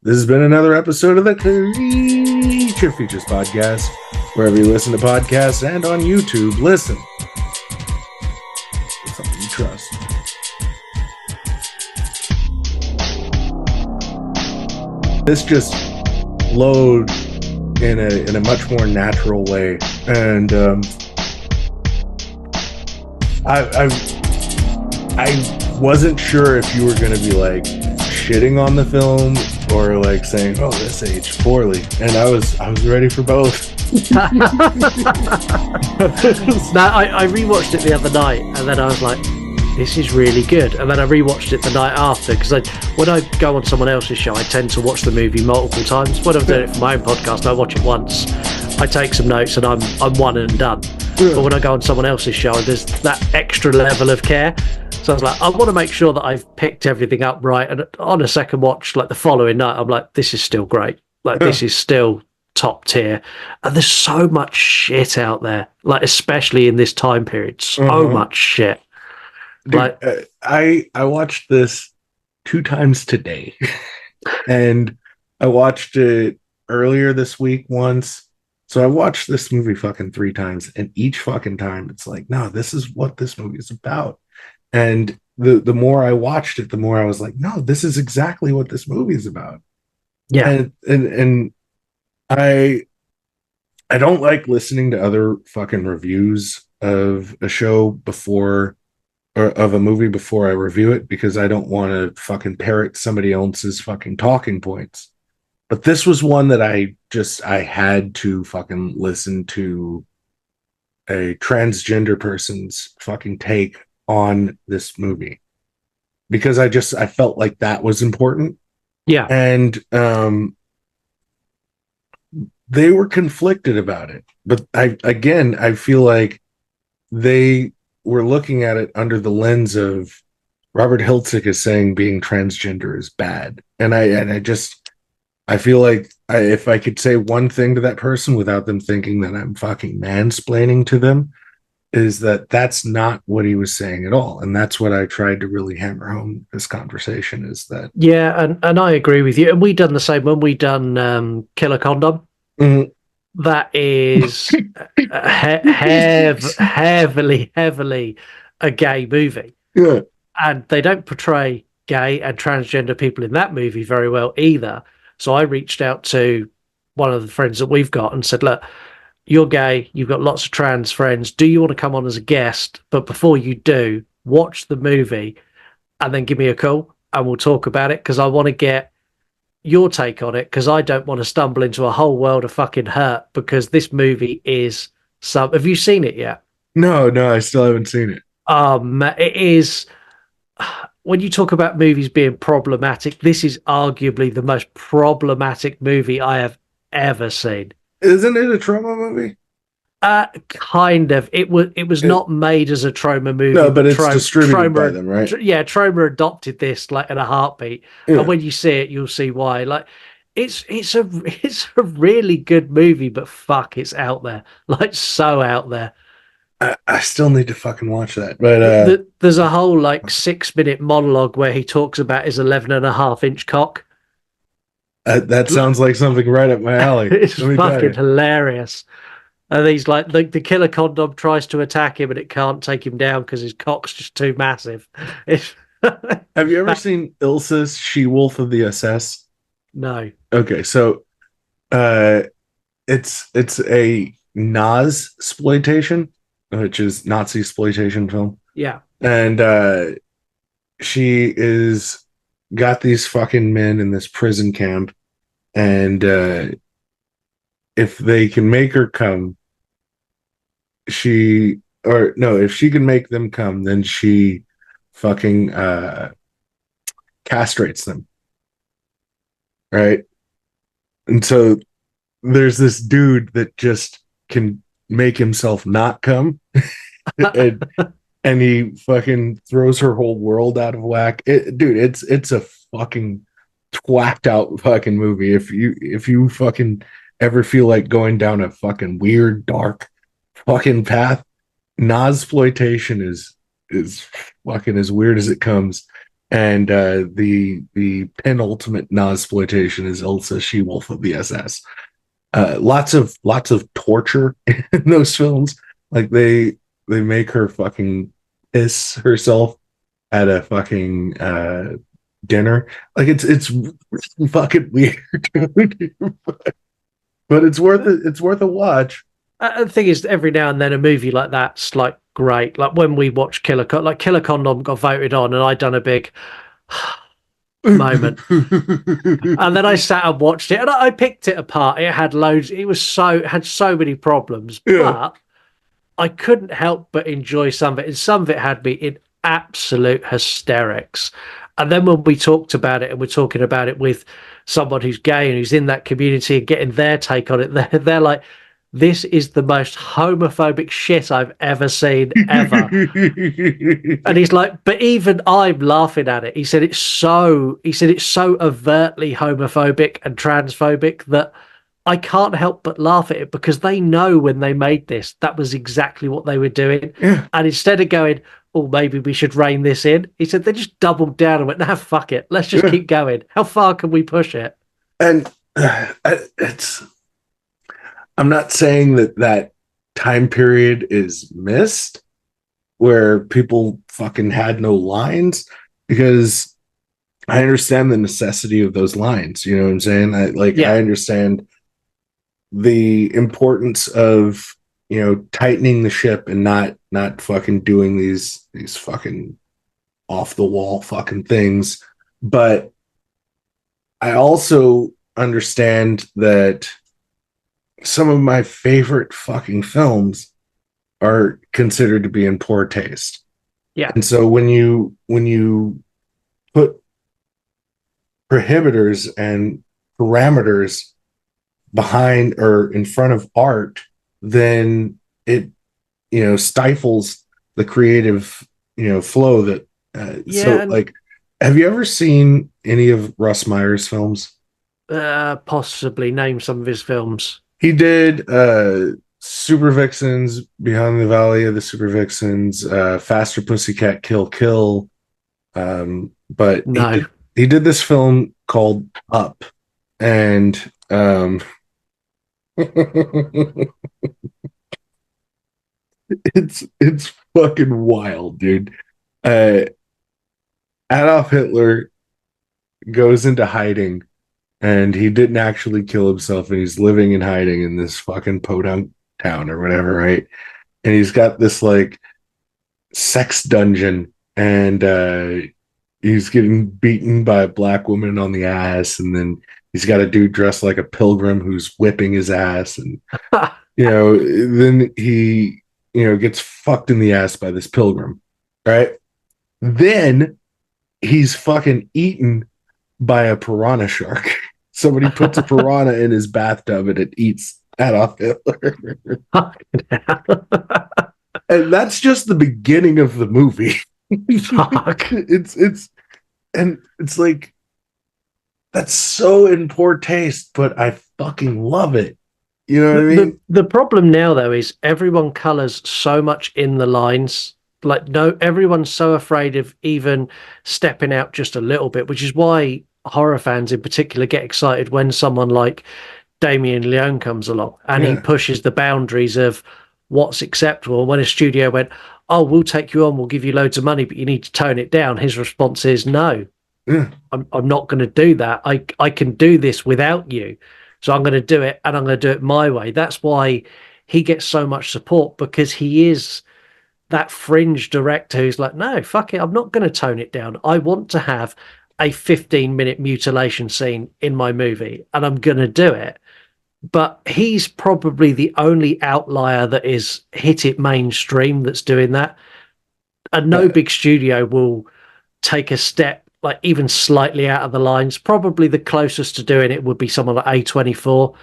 This has been another episode of the Creature Features Podcast. Wherever you listen to podcasts and on YouTube, listen. It's something you trust. This just flowed in a much more natural way, and I wasn't sure if you were going to be like shitting on the film or like saying, "Oh, this aged poorly," and I was ready for both. No, I rewatched it the other night, and then I was like, this is really good. And then I rewatched it the night after, because when I go on someone else's show, I tend to watch the movie multiple times. When I'm doing it for my own podcast, I watch it once, I take some notes, and I'm one and done. Yeah. But when I go on someone else's show, there's that extra level of care. So I was like, I want to make sure that I've picked everything up right. And on a second watch, like the following night, I'm like, this is still great. Like, this is still top tier. And there's so much shit out there, like especially in this time period. So much shit. Dude, like I watched this 2 times today. And I watched it earlier this week once. So I watched this movie fucking 3 times, and each fucking time it's like, no, this is what this movie is about. And the more I watched it, the more I was like, no, this is exactly what this movie is about. Yeah. And I don't like listening to other fucking reviews of a show before, or of a movie before I review it, because I don't want to fucking parrot somebody else's fucking talking points. But this was one that I had to fucking listen to a transgender person's fucking take on this movie, because I felt like that was important. Yeah. And they were conflicted about it, but I feel like they were looking at it under the lens of Robert Hiltzik is saying being transgender is bad. And I feel like if I could say one thing to that person without them thinking that I'm fucking mansplaining to them, is that that's not what he was saying at all. And that's what I tried to really hammer home this conversation, is that. Yeah, and I agree with you. And we done the same when we done Killer Condom. Mm-hmm. That is heavily a gay movie. Yeah. And they don't portray gay and transgender people in that movie very well either. So I reached out to one of the friends that we've got and said, look, you're gay, you've got lots of trans friends. Do you want to come on as a guest? But before you do, watch the movie and then give me a call and we'll talk about it, because I want to get your take on it, because I don't want to stumble into a whole world of fucking hurt, because this movie is have you seen it yet? No, I still haven't seen it. It is, when you talk about movies being problematic, this is arguably the most problematic movie I have ever seen. Isn't it a trauma movie? Kind of. It was not made as a trauma movie. No, but it's distributed by them, right? Yeah, Trauma adopted this like in a heartbeat. Yeah. And when you see it, you'll see why. Like, it's a really good movie, but fuck, it's out there. Like, so out there. I still need to fucking watch that. But there's a whole like 6-minute monologue where he talks about his 11.5-inch cock. That sounds like something right up my alley. It's fucking hilarious. And he's like, the killer condom tries to attack him and it can't take him down because his cock's just too massive. Have you ever seen Ilsa's She-Wolf of the SS? No. Okay, so it's a Nazi exploitation, which is Nazi exploitation film. Yeah. And she is got these fucking men in this prison camp, and if they can make her come, if she can make them come, then she fucking castrates them, right? And so there's this dude that just can make himself not come, and he fucking throws her whole world out of whack. It's a fucking twacked out fucking movie. If you fucking ever feel like going down a fucking weird, dark fucking path, Nazploitation is fucking as weird as it comes. and the penultimate non-exploitation is Ilsa She-Wolf of the SS. Lots of torture in those films. Like they make her fucking piss herself at a fucking dinner. Like it's fucking weird, dude. But it's worth it. It's worth a watch. The thing is, every now and then a movie like that's like great. Like when we watched Killer Condom got voted on, and I done a big moment. And then I sat and watched it, and I picked it apart. It had loads. It had so many problems, Yeah. but I couldn't help but enjoy some of it. And some of it had me in absolute hysterics. And then when we talked about it, and we're talking about it with someone who's gay and who's in that community and getting their take on it, they're like, "This is the most homophobic shit I've ever seen, ever." And he's like, but even I'm laughing at it. He said it's so overtly homophobic and transphobic that I can't help but laugh at it, because they know when they made this, that was exactly what they were doing. Yeah. And instead of going, oh, maybe we should rein this in, he said they just doubled down and went, nah, fuck it. Let's just Yeah. keep going. How far can we push it? And it's I'm not saying that time period is missed where people fucking had no lines, because I understand the necessity of those lines. You know what I'm saying? I understand the importance of, tightening the ship and not fucking doing these fucking off the wall fucking things. But I also understand that some of my favorite fucking films are considered to be in poor taste. Yeah. And so when you put prohibitors and parameters behind or in front of art, then it stifles the creative flow that so And like, have you ever seen any of Russ Meyer's films? possibly name some of his films. He did Super Vixens, Beyond the Valley of the Super Vixens, Faster Pussycat Kill Kill. But No. he did this film called Up, and it's fucking wild, dude. Uh, Adolf Hitler goes into hiding, and he didn't actually kill himself, and he's living in hiding in this fucking podunk town or whatever, right? And he's got this like sex dungeon, and he's getting beaten by a black woman on the ass, and then he's got a dude dressed like a pilgrim who's whipping his ass, and then he gets fucked in the ass by this pilgrim, right? Then he's fucking eaten by a piranha shark. Somebody puts a piranha in his bathtub and it eats Adolf Hitler. And that's just the beginning of the movie. Fuck. It's like, that's so in poor taste, but I fucking love it. You know what I mean? The problem now, though, is everyone colors so much in the lines. Like, no, everyone's so afraid of even stepping out just a little bit, which is why horror fans in particular get excited when someone like Damien Leone comes along and he pushes the boundaries of what's acceptable. When a studio went, oh, we'll take you on, we'll give you loads of money, but you need to tone it down, his response is no. I'm not going to do that. I can do this without you. So I'm going to do it, and I'm going to do it my way. That's why he gets so much support, because he is that fringe director who's like, no, fuck it. I'm not going to tone it down. I want to have a 15-minute mutilation scene in my movie, and I'm going to do it. But he's probably the only outlier that is hit it mainstream that's doing that. And no big studio will take a step like even slightly out of the lines. Probably the closest to doing it would be someone like A24.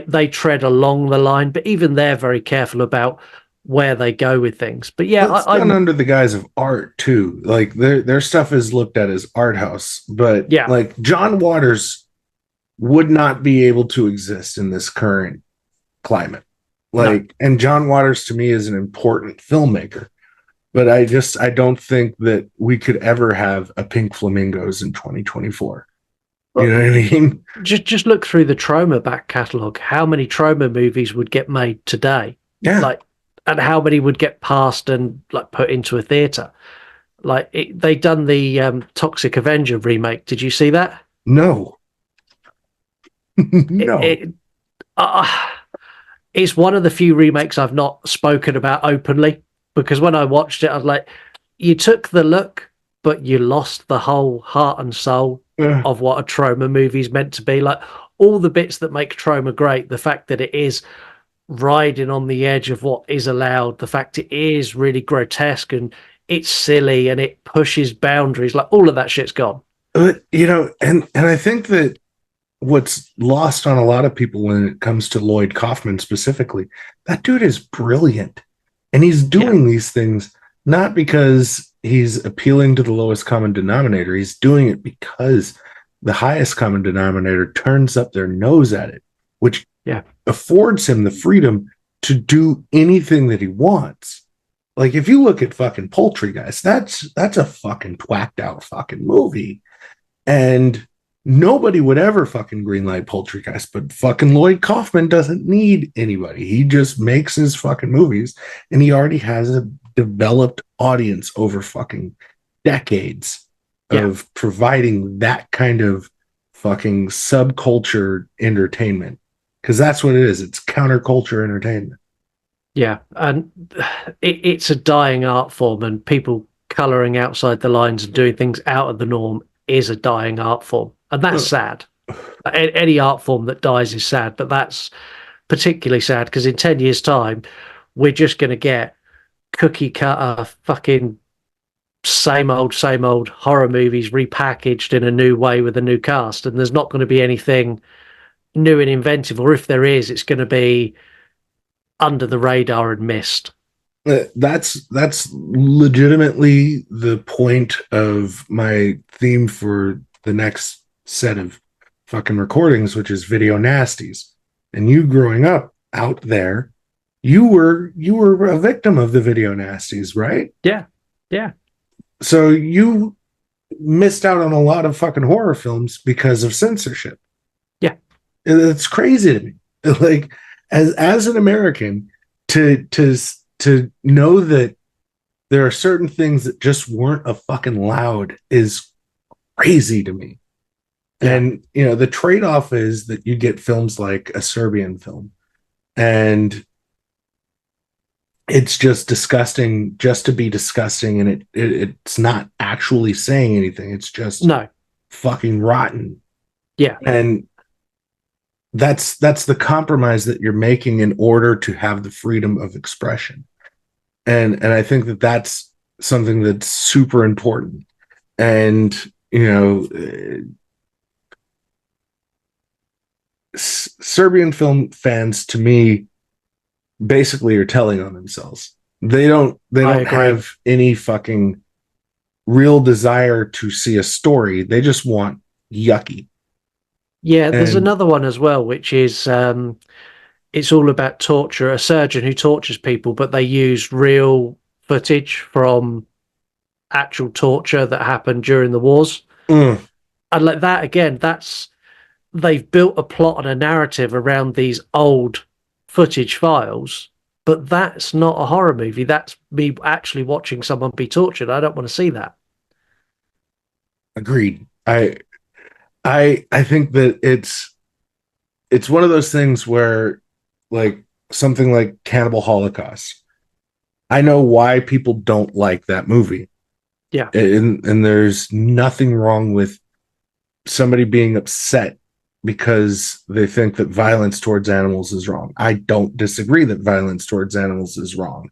They tread along the line, but even they're very careful about where they go with things. But yeah, it's done under the guise of art too. Like their stuff is looked at as art house, but like John Waters would not be able to exist in this current climate. And John Waters to me is an important filmmaker, but I don't think that we could ever have a Pink Flamingos in 2024. You But know what I mean? just look through the Trauma back catalogue. How many Trauma movies would get made today? Yeah. Like, and how many would get passed and like put into a theatre? Like they done the Toxic Avenger remake. Did you see that? No. It, No. it uh, it's one of the few remakes I've not spoken about openly, because when I watched it, I was like, you took the look, but you lost the whole heart and soul Uh, of what a Trauma movie is meant to be. Like all the bits that make Trauma great, the fact that it is riding on the edge of what is allowed, the fact it is really grotesque and it's silly and it pushes boundaries, like all of that shit's gone. and I think that what's lost on a lot of people when it comes to Lloyd Kaufman specifically, that dude is brilliant. And he's Yeah, doing these things not because he's appealing to the lowest common denominator. He's doing it because the highest common denominator turns up their nose at it, which yeah, affords him the freedom to do anything that he wants. Like if you look at fucking Poultry Guys, that's a fucking twacked out fucking movie. And nobody would ever fucking greenlight Poultrycast, but fucking Lloyd Kaufman doesn't need anybody. He just makes his fucking movies, and he already has a developed audience over fucking decades yeah, of providing that kind of fucking subculture entertainment. Because that's what it is. It's counterculture entertainment. yeah. And it's a dying art form, and people colouring outside the lines and doing things out of the norm is a dying art form. And that's sad. Any art form that dies is sad, but that's particularly sad because in 10 years' time, we're just going to get cookie cutter fucking same old horror movies repackaged in a new way with a new cast. And there's not going to be anything new and inventive, or if there is, it's going to be under the radar and missed. That's legitimately the point of my theme for the next set of fucking recordings, which is video nasties. And you growing up out there, you were a victim of the video nasties, right? Yeah, yeah, So you missed out on a lot of fucking horror films because of censorship. yeah, It's crazy to me. Like as an American, to know that there are certain things that just weren't a fucking loud is crazy to me. yeah, And the trade-off is that you get films like a Serbian film, and it's just disgusting just to be disgusting, and it's not actually saying anything. It's just no, fucking rotten. yeah, And that's the compromise that you're making in order to have the freedom of expression. And I think that that's something that's super important. And Serbian film fans, to me, basically are telling on themselves. They I don't agree. have any fucking real desire to see a story. They just want yucky. Yeah, there's And another one as well, which is it's all about torture. A surgeon who tortures people, but they use real footage from actual torture that happened during the wars. mm, And like that again, that's they've built a plot and a narrative around these old footage files, but that's not a horror movie. That's me actually watching someone be tortured. I don't want to see that. agreed. I think that it's one of those things where, like, something like Cannibal Holocaust. I know why people don't like that movie. Yeah, And there's nothing wrong with somebody being upset because they think that violence towards animals is wrong. I don't disagree that violence towards animals is wrong.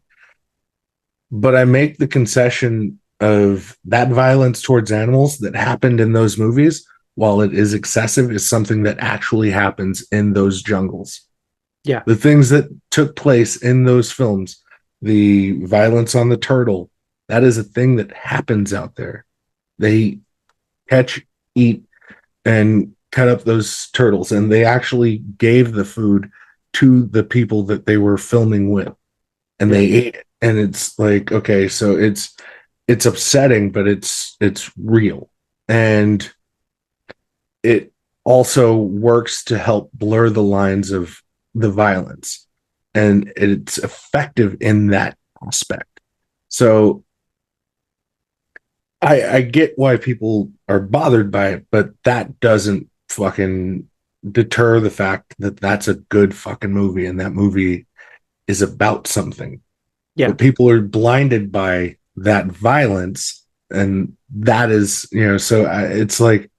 But I make the concession of that violence towards animals that happened in those movies, while it is excessive, is something that actually happens in those jungles. yeah, The things that took place in those films, the violence on the turtle, that is a thing that happens out there. They catch, eat, and cut up those turtles, and they actually gave the food to the people that they were filming with, and yeah. they ate it. and it's like, okay, so it's upsetting, but it's real, and it also works to help blur the lines of the violence, and it's effective in that aspect. So I get why people are bothered by it, but that doesn't fucking deter the fact that that's a good fucking movie, and that movie is about something. Yeah. But people are blinded by that violence, and that is, so it's like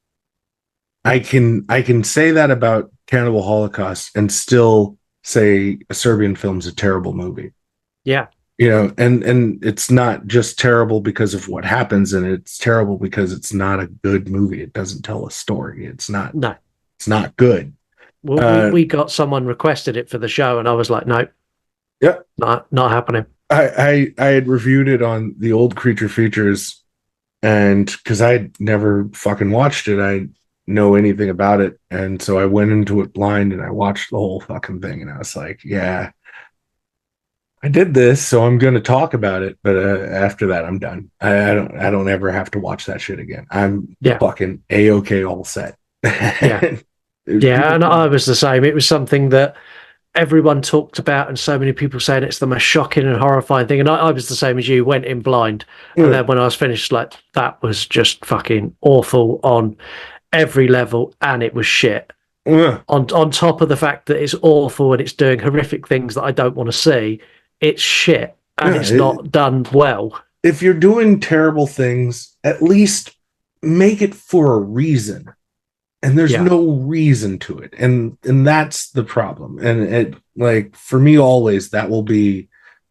I can say that about Cannibal Holocaust and still say a Serbian film's a terrible movie. Yeah. And it's not just terrible because of what happens, and it's terrible because it's not a good movie. It doesn't tell a story. No. It's not good. Well, we got someone requested it for the show, and I was like, no, Yeah, not happening. I had reviewed it on the old Creature Features, and because I'd never fucking watched it, I know anything about it, and so I went into it blind, and I watched the whole fucking thing, and I was like, yeah, I did this, so I'm going to talk about it. But after that, I'm done. I don't ever have to watch that shit again. I'm Yeah. fucking a-okay all set. Yeah. Yeah, and I was the same. It was something that everyone talked about, and so many people saying it's the most shocking and horrifying thing. And I was the same as you, went in blind. And then when I was finished, like, that was just fucking awful on every level, and it was shit. On top of the fact that it's awful and it's doing horrific things that I don't want to see, it's shit, and it's not done well. If you're doing terrible things, at least make it for a reason. And there's no reason to it, and that's the problem. And it, like, for me, always that will be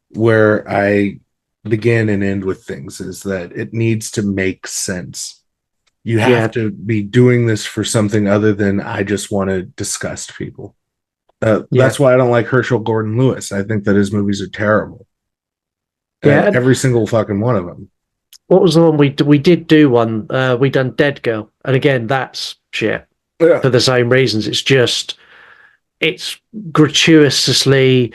where I begin and end with things, is that it needs to make sense. You have to be doing this for something other than I just want to disgust people. That's why I don't like Herschel Gordon Lewis. I think that his movies are terrible. Every single fucking one of them. What was the one we did do one? We done Dead Girl, and again, that's shit for the same reasons. It's gratuitously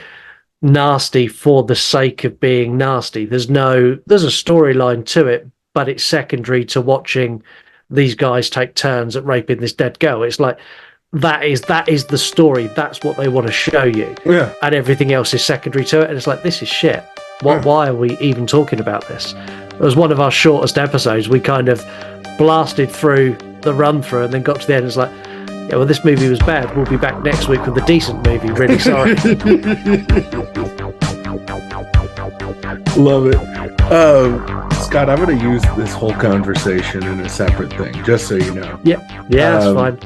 nasty for the sake of being nasty. There's a storyline to it, but it's secondary to watching these guys take turns at raping this dead girl. It's like that is the story. That's what they want to show you. Yeah. And everything else is secondary to it. And it's like, this is shit. Why are we even talking about this? It was one of our shortest episodes. We kind of blasted through the run through and then got to the end. It's like, yeah, well, this movie was bad. We'll be back next week with a decent movie. Really sorry. Love it. Scott, I'm going to use this whole conversation in a separate thing, just so you know. Yeah, that's fine.